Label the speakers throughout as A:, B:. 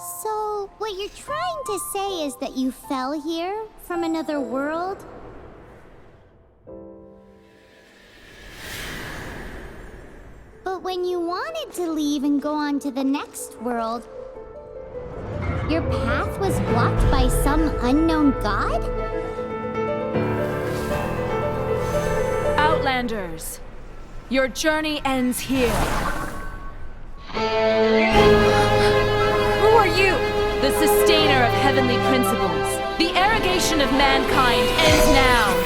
A: So, what you're trying to say is that you fell here from another world? But when you wanted to leave and go on to the next world, your path was blocked by some unknown god?
B: Outlanders, your journey ends here. Who are you? The sustainer of heavenly principles. The arrogation of mankind ends now.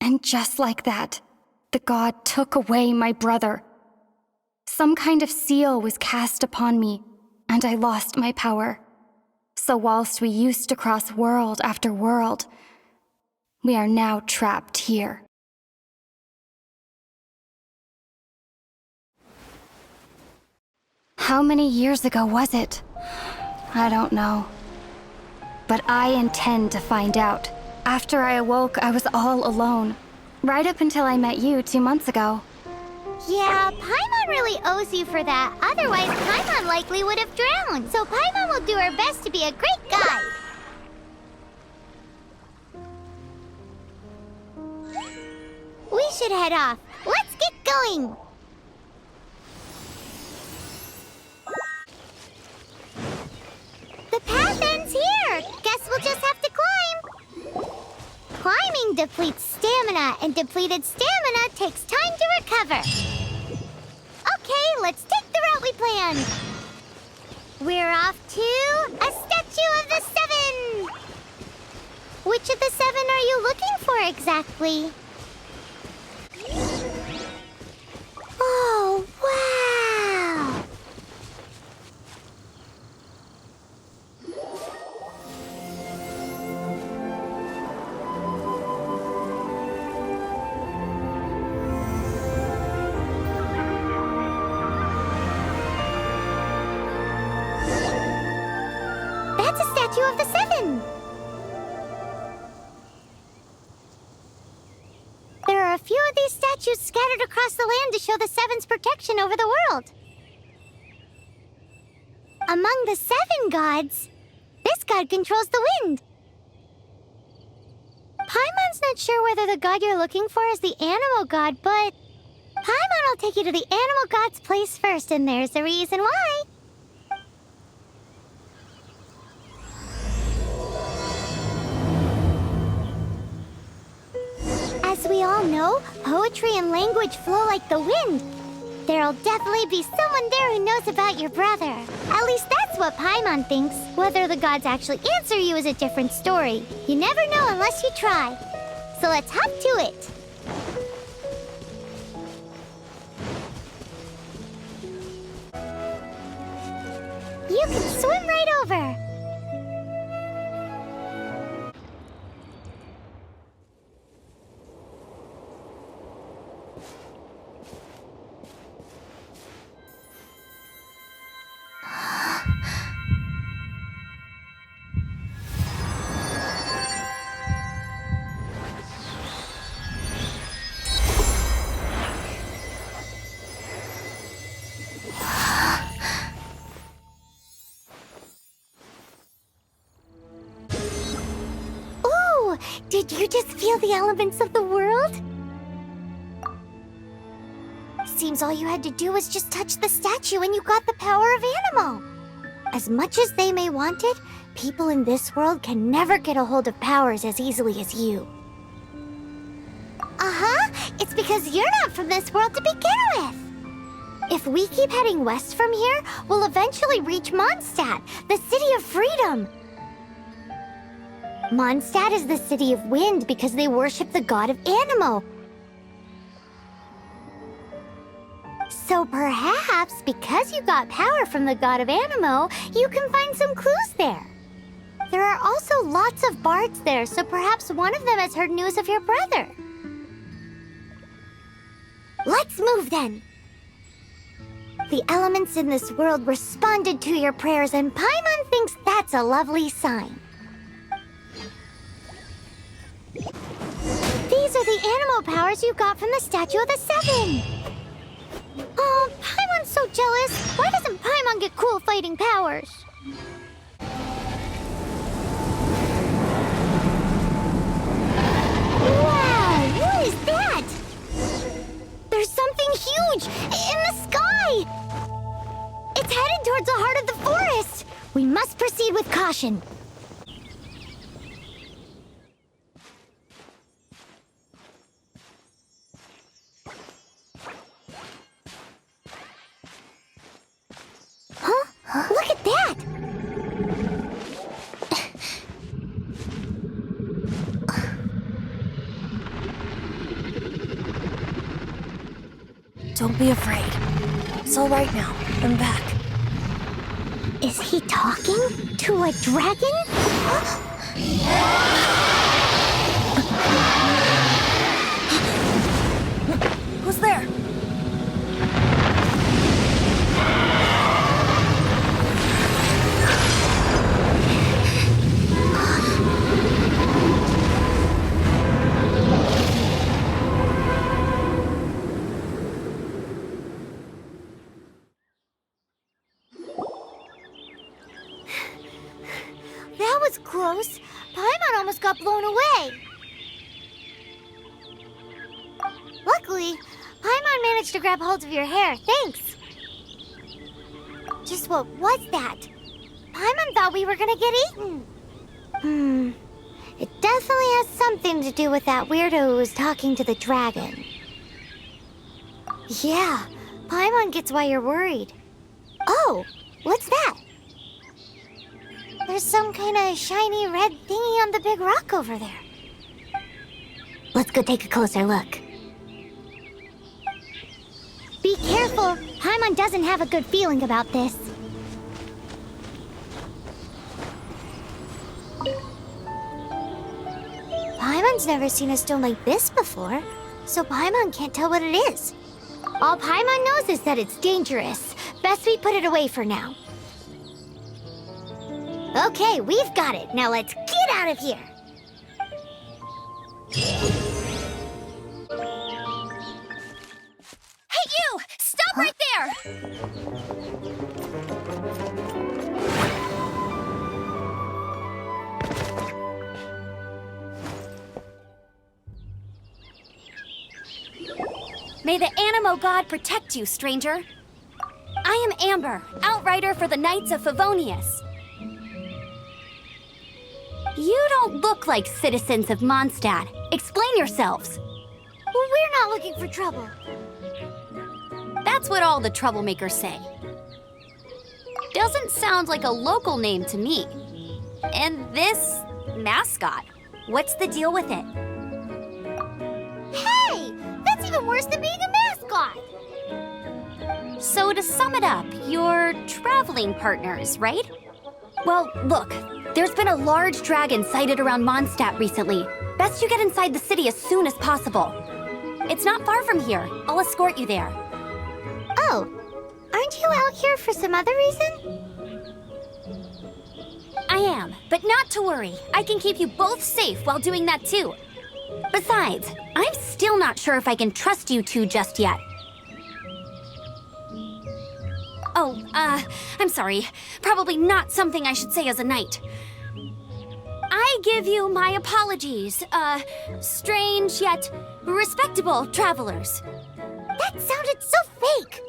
C: And just like that, the god took away my brother. Some kind of seal was cast upon me, and I lost my power. So whilst we used to cross world after world, we are now trapped here. How many years ago was it? I don't know. But I intend to find out. After I awoke, I was all alone. Right up until I met you 2 months ago.
A: Yeah, Paimon really owes you for that. Otherwise, Paimon likely would have drowned. So Paimon will do her best to be a great guide. We should head off. Let's get going. The path ends here. Guess we'll just have to climb. Climbing depletes stamina, and depleted stamina takes time to recover. Okay, let's take the route we planned. We're off to a statue of the Seven. Which of the 7 are you looking for exactly? Oh, wow! That's a statue of the 7! There are a few of these statues scattered across the land to show the Seven's protection over the world. Among the 7 gods, this god controls the wind. Paimon's not sure whether the god you're looking for is the animal god, but Paimon will take you to the animal god's place first, and there's a reason why. As we all know, poetry and language flow like the wind. There'll definitely be someone there who knows about your brother. At least that's what Paimon thinks. Whether the gods actually answer you is a different story. You never know unless you try. So let's hop to it. You can swim right over. Did you just feel the elements of the world? Seems all you had to do was just touch the statue and you got the power of Animo. As much as they may want it, people in this world can never get a hold of powers as easily as you. It's because you're not from this world to begin with. If we keep heading west from here, we'll eventually reach Mondstadt, the city of freedom. Mondstadt is the city of wind because they worship the god of Animo. So perhaps, because you got power from the god of Animo, you can find some clues there. There are also lots of bards there, so perhaps one of them has heard news of your brother. Let's move then. The elements in this world responded to your prayers, and Paimon thinks that's a lovely sign. These are the Animo powers you got from the Statue of the Seven. Oh, Paimon's so jealous. Why doesn't Paimon get cool fighting powers? Wow, what is that? There's something huge in the sky! It's headed towards the heart of the forest! We must proceed with caution. Huh? Look at that!
D: Don't be afraid. It's all right now. I'm back.
A: Is he talking to a dragon?
D: Who's there?
A: That was close. Paimon almost got blown away. Luckily, Paimon managed to grab hold of your hair. Thanks. Just what was that? Paimon thought we were gonna get eaten. It definitely has something to do with that weirdo who was talking to the dragon. Yeah, Paimon gets why you're worried. Oh, what's that? There's some kind of shiny red thingy on the big rock over there. Let's go take a closer look. Be careful! Paimon doesn't have a good feeling about this. Paimon's never seen a stone like this before, so Paimon can't tell what it is. All Paimon knows is that it's dangerous. Best we put it away for now. Okay, we've got it. Now let's get out of here.
D: Hey, you! Stop right there! May the Animo god protect you, stranger. I am Amber, outrider for the Knights of Favonius. You don't look like citizens of Mondstadt. Explain yourselves.
A: Well, we're not looking for trouble.
D: That's what all the troublemakers say. Doesn't sound like a local name to me. And this mascot, what's the deal with it?
A: Hey! That's even worse than being a mascot!
D: So to sum it up, you're traveling partners, right? Well, look, there's been a large dragon sighted around Mondstadt recently. Best you get inside the city as soon as possible. It's not far from here. I'll escort you there.
A: Oh, aren't you out here for some other reason?
D: I am, but not to worry. I can keep you both safe while doing that too. Besides, I'm still not sure if I can trust you two just yet. Oh, I'm sorry. Probably not something I should say as a knight. I give you my apologies, strange yet respectable travelers.
A: That sounded so fake.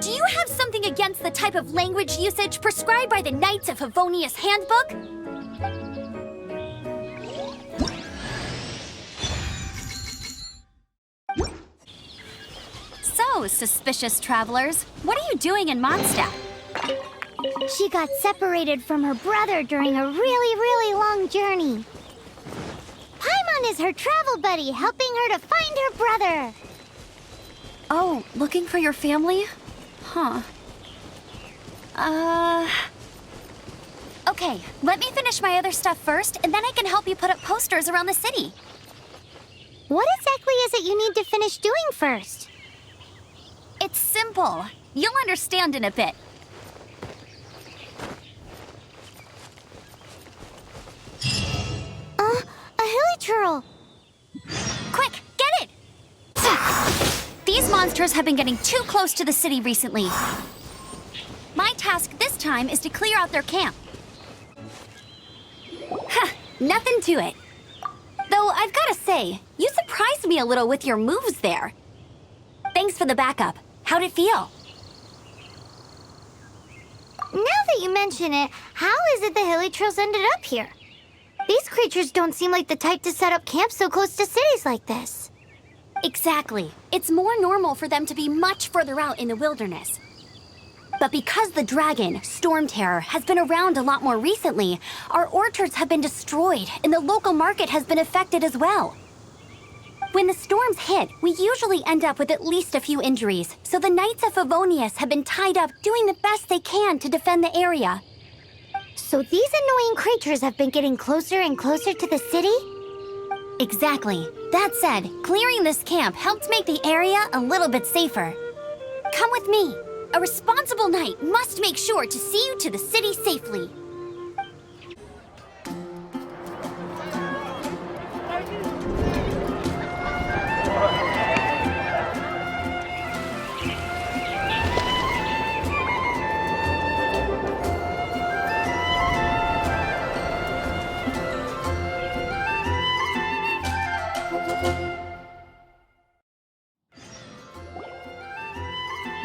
D: Do you have something against the type of language usage prescribed by the Knights of Favonius Handbook? So, suspicious travelers, what are you doing in Mondstadt?
A: She got separated from her brother during a really long journey. Paimon is her travel buddy, helping her to find her brother.
D: Oh, looking for your family? Huh. Okay, let me finish my other stuff first, and then I can help you put up posters around the city.
A: What exactly is it you need to finish doing first?
D: It's simple. You'll understand in a bit.
A: A hilichurl.
D: Quick, get it! These monsters have been getting too close to the city recently. My task this time is to clear out their camp. Nothing to it. Though I've gotta say, you surprised me a little with your moves there. Thanks for the backup. How'd it feel?
A: Now that you mention it, how is it the hilichurls ended up here? These creatures don't seem like the type to set up camp so close to cities like this.
D: Exactly. It's more normal for them to be much further out in the wilderness. But because the dragon, Storm Terror, has been around a lot more recently, our orchards have been destroyed and the local market has been affected as well. When the storms hit, we usually end up with at least a few injuries, so the Knights of Favonius have been tied up doing the best they can to defend the area.
A: So these annoying creatures have been getting closer and closer to the city?
D: Exactly. That said, clearing this camp helped make the area a little bit safer. Come with me. A responsible knight must make sure to see you to the city safely.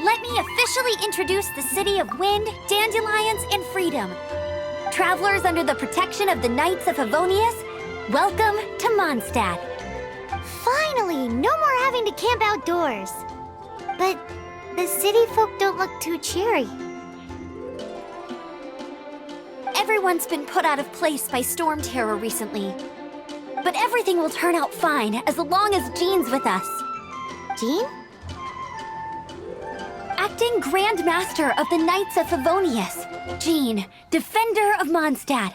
D: Let me officially introduce the city of wind, dandelions, and freedom. Travelers under the protection of the Knights of Favonius, welcome to Mondstadt.
A: Finally, no more having to camp outdoors. But the city folk don't look too cheery.
D: Everyone's been put out of place by Storm Terror recently. But everything will turn out fine as long as Jean's with us.
A: Jean?
D: Acting Grand Master of the Knights of Favonius, Jean, Defender of Mondstadt.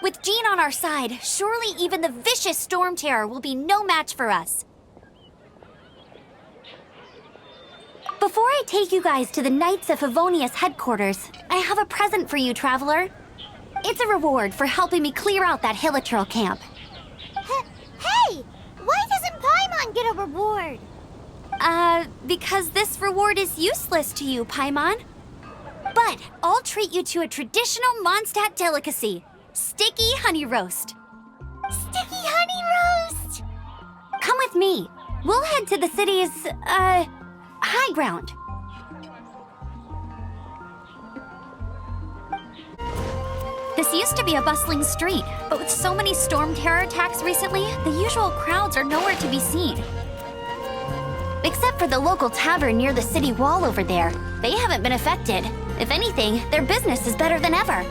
D: With Jean on our side, surely even the vicious Storm Terror will be no match for us. Before I take you guys to the Knights of Favonius headquarters, I have a present for you, Traveler. It's a reward for helping me clear out that hilichurl camp.
A: Hey! Why doesn't Paimon get a reward?
D: Because this reward is useless to you, Paimon. But I'll treat you to a traditional Mondstadt delicacy, sticky honey roast.
A: Sticky honey roast!
D: Come with me. We'll head to the city's, high ground. This used to be a bustling street, but with so many Storm Terror attacks recently, the usual crowds are nowhere to be seen. Except for the local tavern near the city wall over there. They haven't been affected. If anything, their business is better than ever.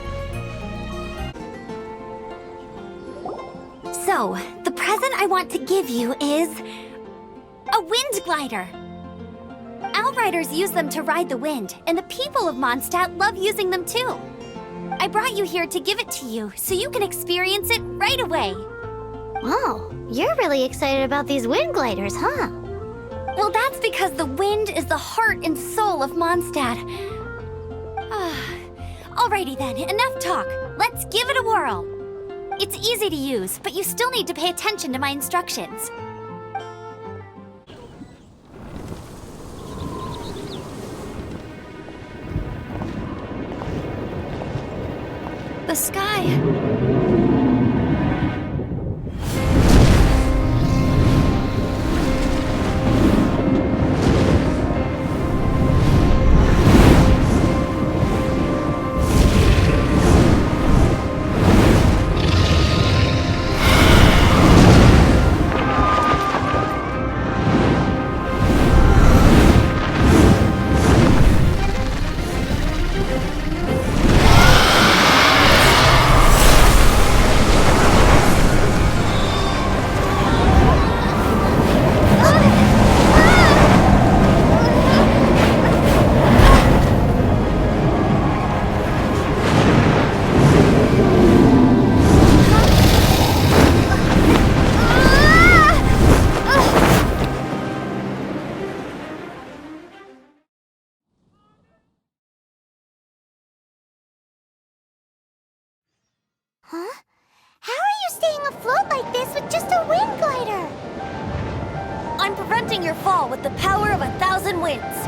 D: So, the present I want to give you is a wind glider. Outriders use them to ride the wind, and the people of Mondstadt love using them too. I brought you here to give it to you, so you can experience it right away.
A: Wow, you're really excited about these wind gliders, huh?
D: Well, that's because the wind is the heart and soul of Mondstadt. Alrighty then, enough talk. Let's give it a whirl. It's easy to use, but you still need to pay attention to my instructions. The sky arresting your fall with the power of 1,000 winds.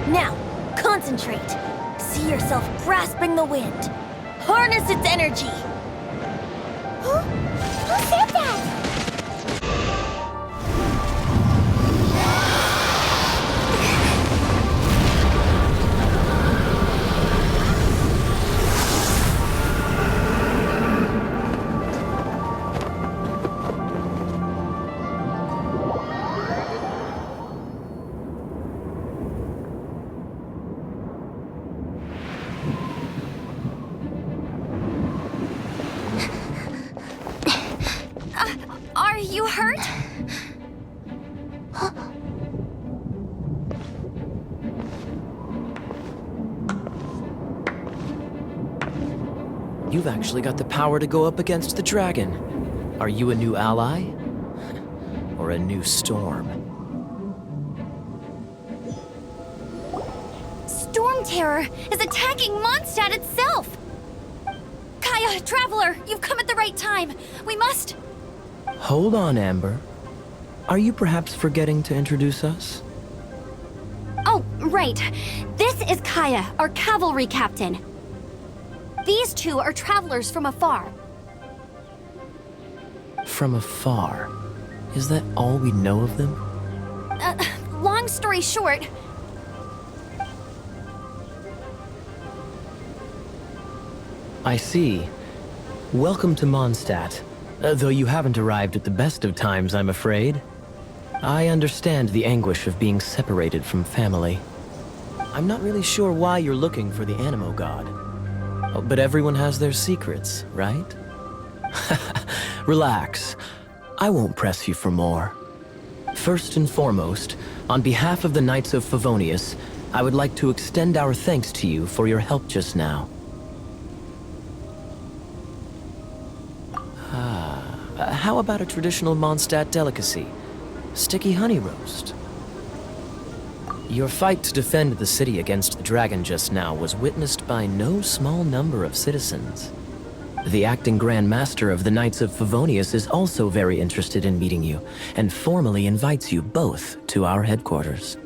D: Now, concentrate. See yourself grasping the wind. Harness its energy.
A: Who said that?
D: Are you hurt?
E: You've actually got the power to go up against the dragon. Are you a new ally? Or a new storm?
D: Storm Terror is attacking Mondstadt itself! Kaya, Traveler, you've come at the right time. We must...
E: Hold on, Amber. Are you perhaps forgetting to introduce us?
D: Oh, right. This is Kaya, our cavalry captain. These two are travelers from afar.
E: From afar? Is that all we know of them?
D: Long story short...
E: I see. Welcome to Mondstadt. Though you haven't arrived at the best of times, I'm afraid. I understand the anguish of being separated from family. I'm not really sure why you're looking for the Animo God. Oh, but everyone has their secrets, right? Relax. I won't press you for more. First and foremost, on behalf of the Knights of Favonius, I would like to extend our thanks to you for your help just now. How about a traditional Mondstadt delicacy? Sticky honey roast. Your fight to defend the city against the dragon just now was witnessed by no small number of citizens. The acting Grand Master of the Knights of Favonius is also very interested in meeting you, and formally invites you both to our headquarters.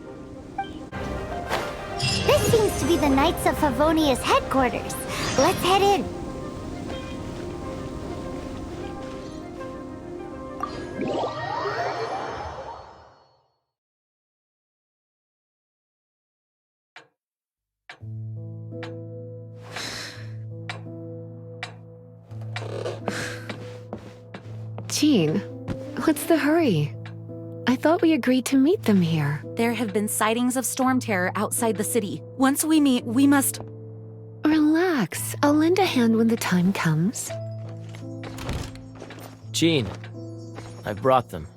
A: This seems to be the Knights of Favonius headquarters. Let's head in.
F: Jean, what's the hurry? I thought we agreed to meet them here.
B: There have been sightings of storm terror outside the city. Once we meet, we must...
F: Relax. I'll lend a hand when the time comes.
E: Jean, I've brought them.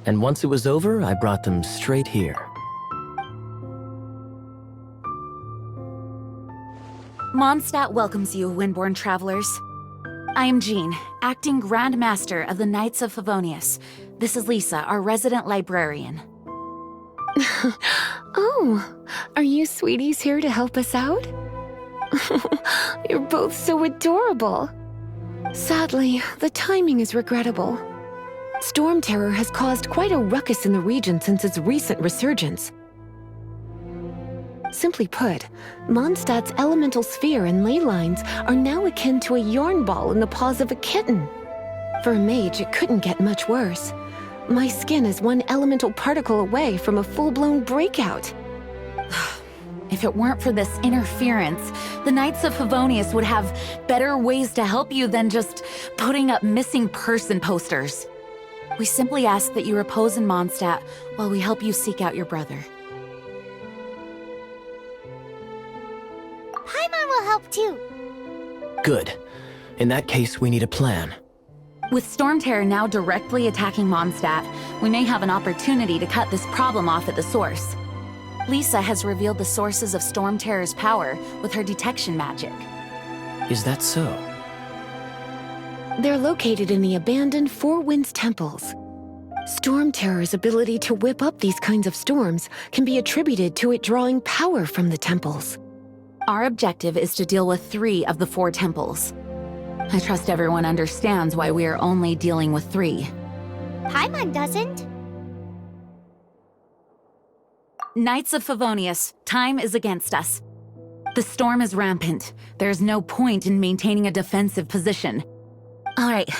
E: And once it was over, I brought them straight here.
B: Mondstadt welcomes you, Windborn travelers. I am Jean, acting Grand Master of the Knights of Favonius. This is Lisa, our resident librarian.
F: Oh, are you sweeties here to help us out? You're both so adorable. Sadly, the timing is regrettable. Storm Terror has caused quite a ruckus in the region since its recent resurgence. Simply put, Mondstadt's elemental sphere and ley lines are now akin to a yarn ball in the paws of a kitten. For a mage, it couldn't get much worse. My skin is one elemental particle away from a full-blown breakout.
B: If it weren't for this interference, the Knights of Favonius would have better ways to help you than just putting up missing person posters. We simply ask that you repose in Mondstadt while we help you seek out your brother.
A: Paimon will help too.
E: Good. In that case, we need a plan.
B: With Storm Terror now directly attacking Mondstadt, we may have an opportunity to cut this problem off at the source. Lisa has revealed the sources of Storm Terror's power with her detection magic.
E: Is that so?
F: They're located in the abandoned Four Winds temples. Storm Terror's ability to whip up these kinds of storms can be attributed to it drawing power from the temples.
B: Our objective is to deal with 3 of the 4 temples. I trust everyone understands why we are only dealing with 3.
A: Paimon doesn't.
B: Knights of Favonius, time is against us. The storm is rampant. There's no point in maintaining a defensive position. All right,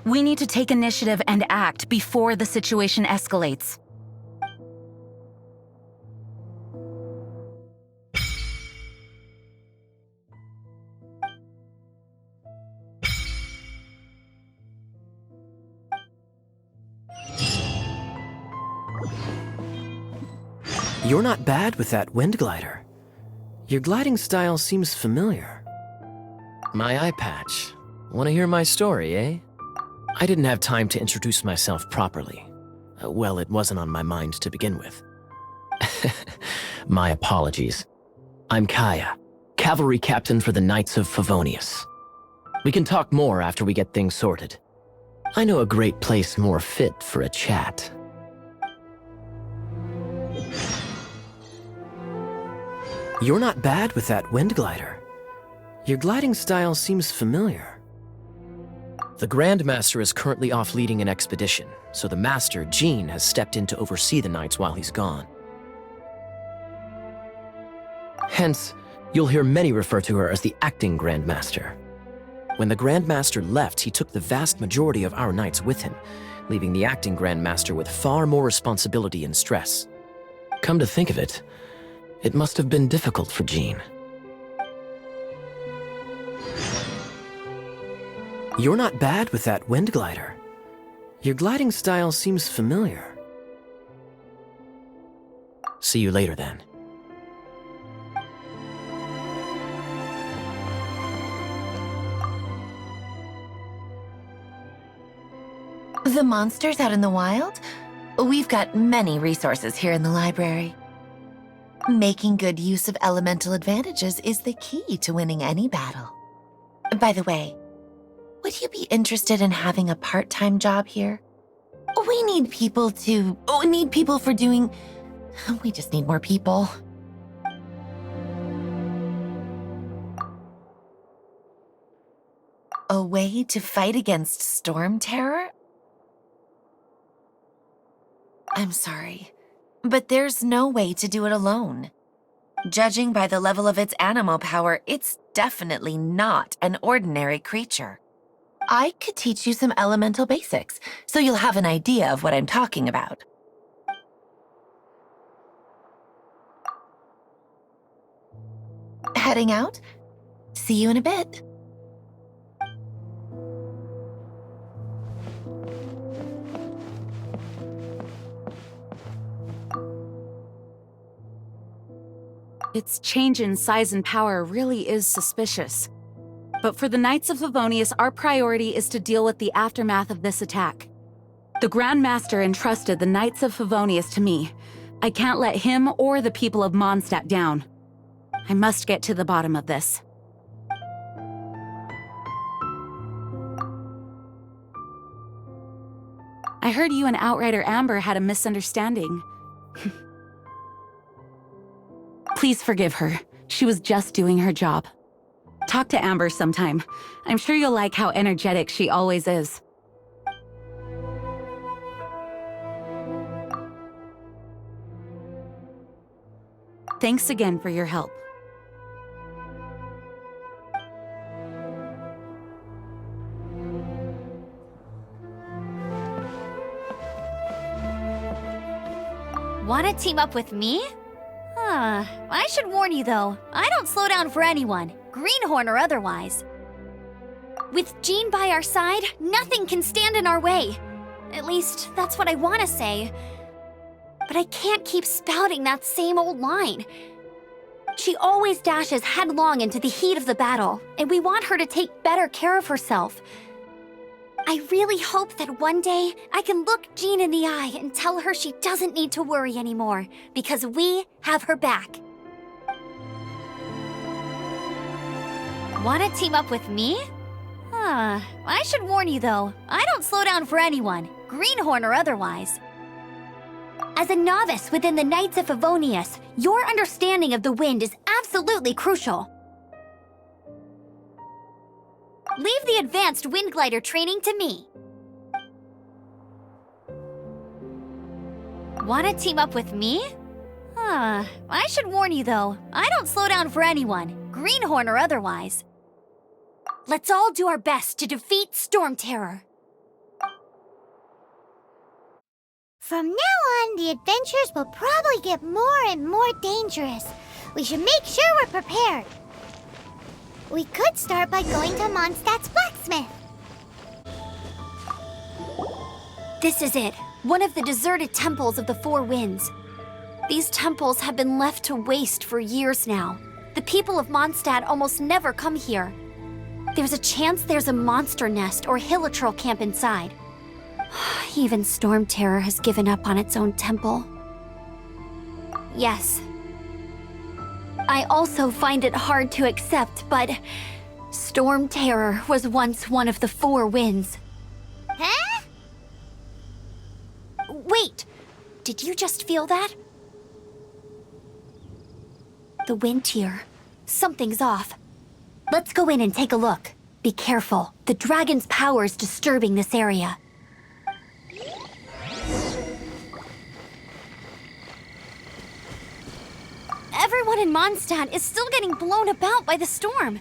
B: we need to take initiative and act before the situation escalates.
E: You're not bad with that wind glider. Your gliding style seems familiar. My eye patch. Want to hear my story, eh? I didn't have time to introduce myself properly. Well, it wasn't on my mind to begin with. My apologies. I'm Kaya, cavalry captain for the Knights of Favonius. We can talk more after we get things sorted. I know a great place more fit for a chat. You're not bad with that wind glider. Your gliding style seems familiar. The Grand Master is currently off leading an expedition, so the Master, Jean, has stepped in to oversee the Knights while he's gone. Hence, you'll hear many refer to her as the acting Grand Master. When the Grand Master left, he took the vast majority of our Knights with him, leaving the acting Grand Master with far more responsibility and stress. Come to think of it, it must have been difficult for Jean. You're not bad with that wind glider. Your gliding style seems familiar. See you later, then.
G: The monsters out in the wild? We've got many resources here in the library. Making good use of elemental advantages is the key to winning any battle. By the way, would you be interested in having a part-time job here? We need people for doing... We just need more people. A way to fight against storm terror? I'm sorry, but there's no way to do it alone. Judging by the level of its animal power, it's definitely not an ordinary creature. I could teach you some elemental basics, so you'll have an idea of what I'm talking about. Heading out? See you in a bit.
B: Its change in size and power really is suspicious. But for the Knights of Favonius, our priority is to deal with the aftermath of this attack. The Grand Master entrusted the Knights of Favonius to me. I can't let him or the people of Mondstadt down. I must get to the bottom of this. I heard you and Outrider Amber had a misunderstanding. Please forgive her. She was just doing her job. Talk to Amber sometime. I'm sure you'll like how energetic she always is. Thanks again for your help.
D: Wanna team up with me? I should warn you though, I don't slow down for anyone, greenhorn or otherwise. With Jean by our side, nothing can stand in our way. At least, that's what I want to say. But I can't keep spouting that same old line. She always dashes headlong into the heat of the battle, and we want her to take better care of herself. I really hope that one day I can look Jean in the eye and tell her she doesn't need to worry anymore, because we have her back. Want to team up with me? I should warn you though, I don't slow down for anyone, greenhorn or otherwise. As a novice within the Knights of Favonius, your understanding of the wind is absolutely crucial. Leave the advanced wind glider training to me. Wanna team up with me? I should warn you though, I don't slow down for anyone, greenhorn or otherwise. Let's all do our best to defeat Storm Terror.
A: From now on, the adventures will probably get more and more dangerous. We should make sure we're prepared. We could start by going to Mondstadt's blacksmith.
D: This is it, one of the deserted temples of the Four Winds. These temples have been left to waste for years now. The people of Mondstadt almost never come here. There's a chance there's a monster nest or hilichurl camp inside. Even Storm Terror has given up on its own temple. Yes. I also find it hard to accept, but Storm Terror was once one of the Four Winds.
A: Huh?
D: Wait! Did you just feel that? The wind here. Something's off. Let's go in and take a look. Be careful. The dragon's power is disturbing this area. Everyone in Mondstadt is still getting blown about by the storm.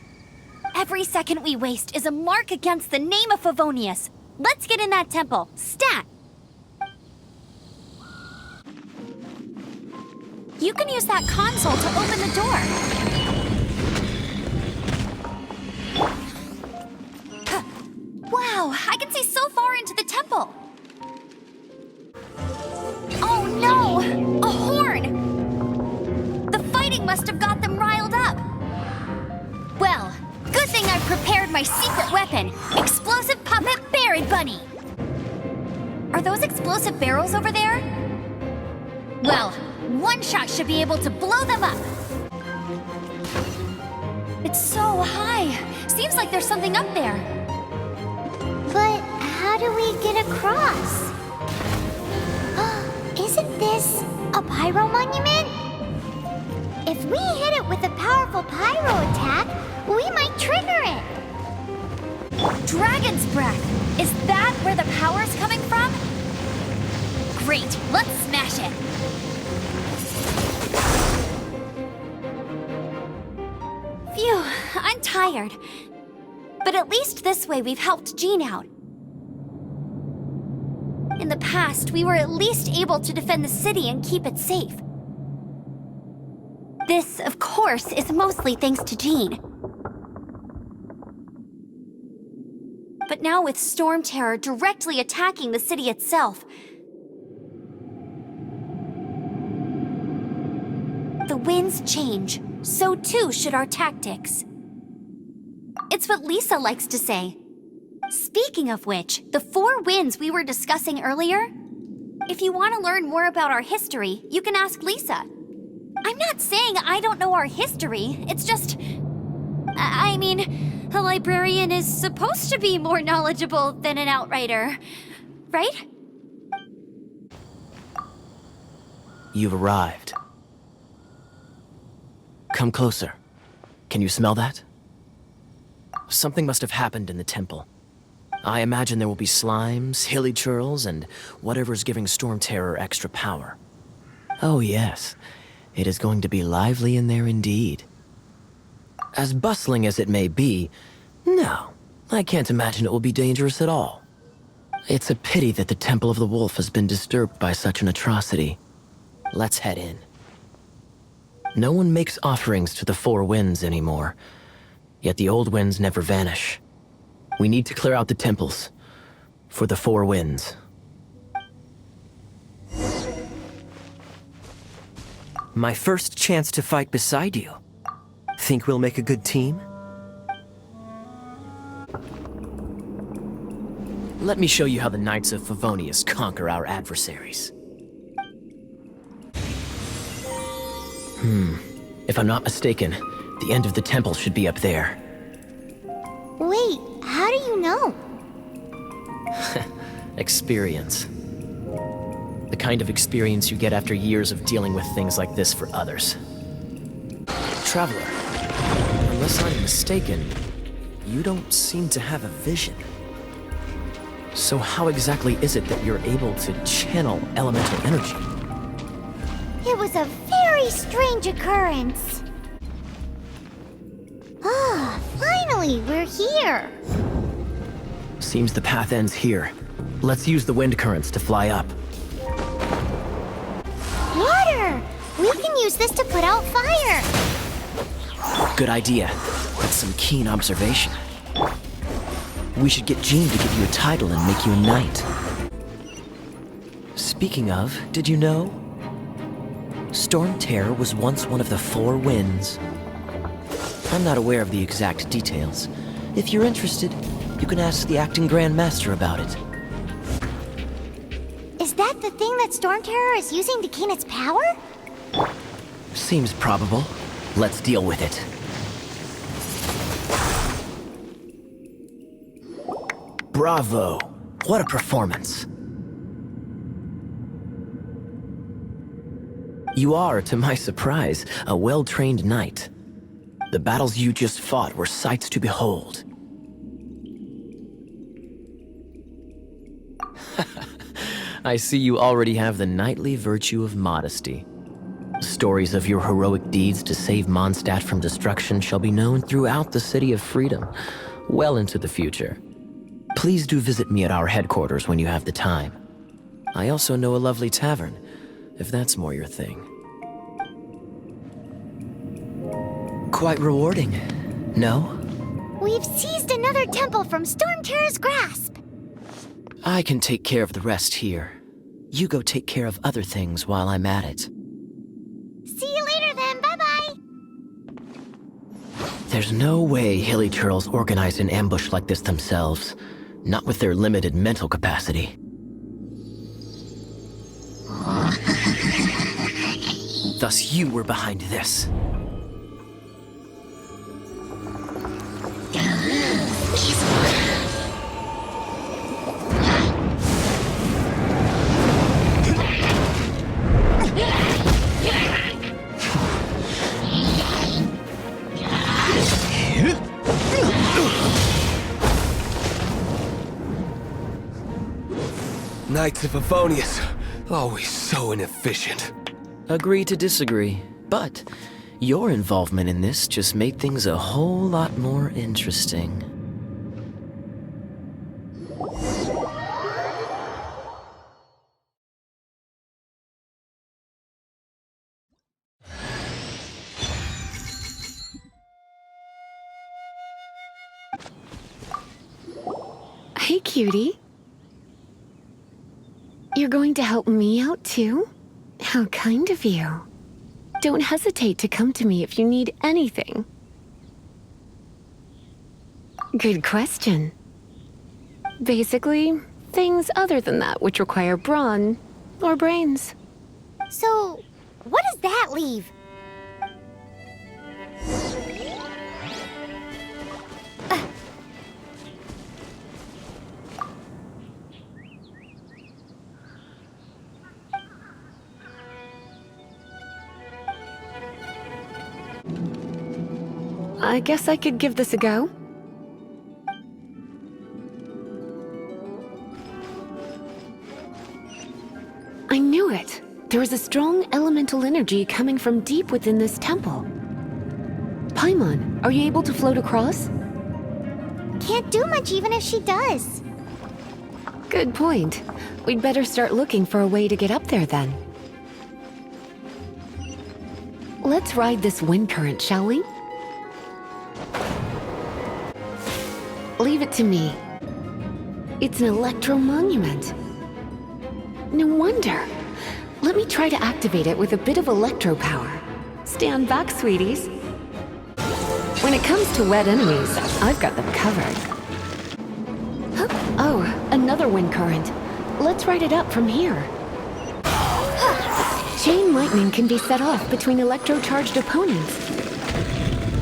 D: Every second we waste is a mark against the name of Favonius. Let's get in that temple. Stat! You can use that console to open the door. Wow, I can see so far into the temple. Oh no! A horn! The fighting must have got them riled up. Well, good thing I've prepared my secret weapon, explosive puppet Berry Bunny. Are those explosive barrels over there? Well, one shot should be able to blow them up. It's so high. Seems like there's something up there.
A: But how do we get across? Isn't this a pyro monument? If we hit it with a powerful pyro attack, we might trigger it.
D: Dragon's breath. Is that where the power's coming from? Great, let's smash it. Phew, I'm tired. But at least this way we've helped Jean out. In the past, we were at least able to defend the city and keep it safe. This, of course, is mostly thanks to Jean. But now with Storm Terror directly attacking the city itself, the winds change, so too should our tactics. It's what Lisa likes to say. Speaking of which, the Four Winds we were discussing earlier, if you want to learn more about our history, you can ask Lisa. I'm not saying I don't know our history, it's just... I mean, a librarian is supposed to be more knowledgeable than an outrider, right?
E: You've arrived. Come closer. Can you smell that? Something must have happened in the temple. I imagine there will be slimes, hilichurls, and whatever's giving Storm Terror extra power. Oh yes, it is going to be lively in there indeed. As bustling as it may be, no, I can't imagine it will be dangerous at all. It's a pity that the Temple of the Wolf has been disturbed by such an atrocity. Let's head in. No one makes offerings to the Four Winds anymore, yet the old winds never vanish. We need to clear out the temples for the Four Winds. My first chance to fight beside you. Think we'll make a good team? Let me show you how the Knights of Favonius conquer our adversaries. If I'm not mistaken, the end of the temple should be up there.
A: Wait, how do you know?
E: Experience. The kind of experience you get after years of dealing with things like this for others. Traveler, unless I'm mistaken, you don't seem to have a vision. So how exactly is it that you're able to channel elemental energy?
A: It was a very strange occurrence. Ah, finally, we're here.
E: Seems the path ends here. Let's use the wind currents to fly up.
A: Water! We can use this to put out fire.
E: Good idea. That's some keen observation. We should get Jean to give you a title and make you a knight. Speaking of, did you know? Storm Terror was once one of the 4 winds. I'm not aware of the exact details. If you're interested, you can ask the acting Grand Master about it.
A: Is that the thing that Storm Terror is using to gain its power?
E: Seems probable. Let's deal with it. Bravo! What a performance! You are, to my surprise, a well-trained knight. The battles you just fought were sights to behold. I see you already have the knightly virtue of modesty. Stories of your heroic deeds to save Mondstadt from destruction shall be known throughout the City of Freedom, well into the future. Please do visit me at our headquarters when you have the time. I also know a lovely tavern, if that's more your thing. Quite rewarding, no?
A: We've seized another temple from Storm Terror's grasp.
E: I can take care of the rest here. You go take care of other things while I'm at it.
A: See you later then, bye-bye.
E: There's no way Hilly Turtles organize an ambush like this themselves. Not with their limited mental capacity. Thus you were behind this.
H: Knights of Favonius, always so inefficient.
E: Agree to disagree, but your involvement in this just made things a whole lot more interesting.
F: Hey, cutie. You're going to help me out, too? How kind of you. Don't hesitate to come to me if you need anything. Good question. Basically, things other than that which require brawn or brains.
A: So, what does that leave?
F: I guess I could give this a go. I knew it. There is a strong elemental energy coming from deep within this temple. Paimon, are you able to float across?
A: Can't do much even if she does.
F: Good point. We'd better start looking for a way to get up there then. Let's ride this wind current, shall we? Leave it to me. It's an electro-monument. No wonder. Let me try to activate it with a bit of electro power. Stand back, sweeties. When it comes to wet enemies, I've got them covered. Huh? Oh, another wind current. Let's ride it up from here. Chain lightning can be set off between electro-charged opponents.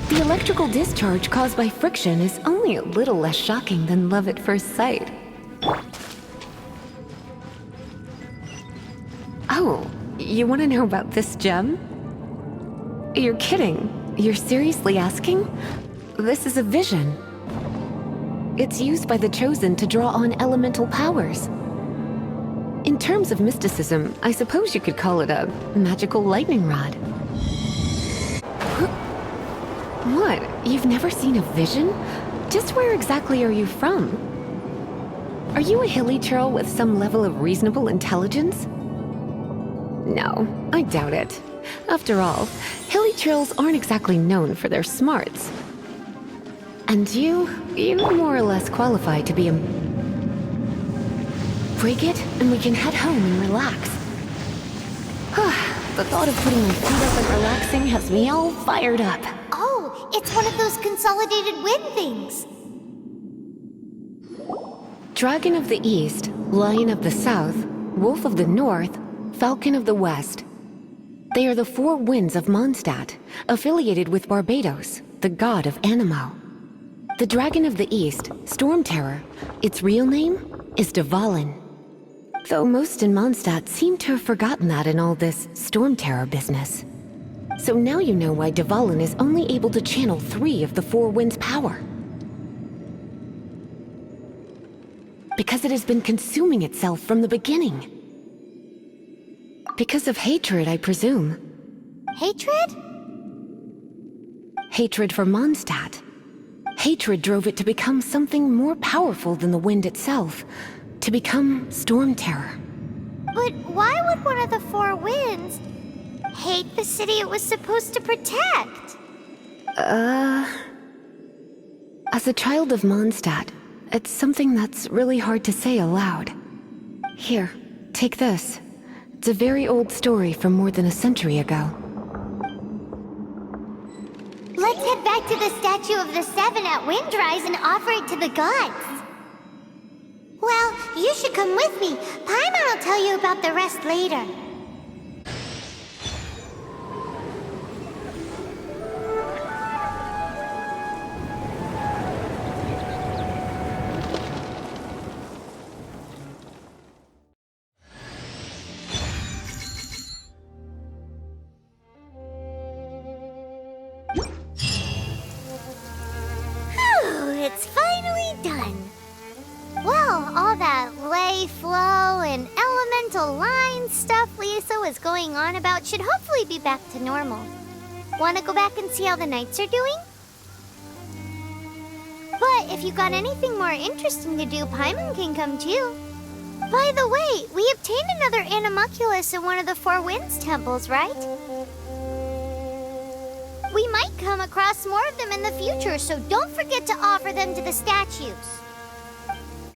F: The electrical discharge caused by friction is only a little less shocking than love at first sight. Oh, you want to know about this gem? You're kidding. You're seriously asking? This is a vision. It's used by the Chosen to draw on elemental powers. In terms of mysticism, I suppose you could call it a magical lightning rod. What? You've never seen a vision? Just where exactly are you from? Are you a hilly churl with some level of reasonable intelligence? No, I doubt it. After all, hilly churls aren't exactly known for their smarts. And you're more or less qualified to be a... Break it, and we can head home and relax. The thought of putting my feet up and relaxing has me all fired up.
A: Oh, it's one of those consolidated wind things.
F: Dragon of the East, Lion of the South, Wolf of the North, Falcon of the West. They are the four winds of Mondstadt, affiliated with Barbados, the god of Anemo. The Dragon of the East, Storm Terror, its real name is Dvalin. Though most in Mondstadt seem to have forgotten that in all this Storm Terror business. So now you know why Dvalin is only able to channel 3 of the four winds' power. Because it has been consuming itself from the beginning. Because of hatred, I presume.
A: Hatred?
F: Hatred for Mondstadt. Hatred drove it to become something more powerful than the wind itself. To become Storm Terror.
A: But why would one of the four winds hate the city it was supposed to protect?
F: As a child of Mondstadt, it's something that's really hard to say aloud. Here, take this. It's a very old story from more than a century ago.
A: Let's head back to the statue of the Seven at Windrise and offer it to the gods. Well, you should come with me. Paimon will tell you about the rest later. It's finally done. Well, all that lay, flow, and elemental line stuff Lisa was going on about should hopefully be back to normal. Want to go back and see how the knights are doing? But if you got anything more interesting to do, Paimon can come too. By the way, we obtained another Animalculus in one of the Four Winds temples, right? We might come across more of them in the future, so don't forget to offer them to the statues.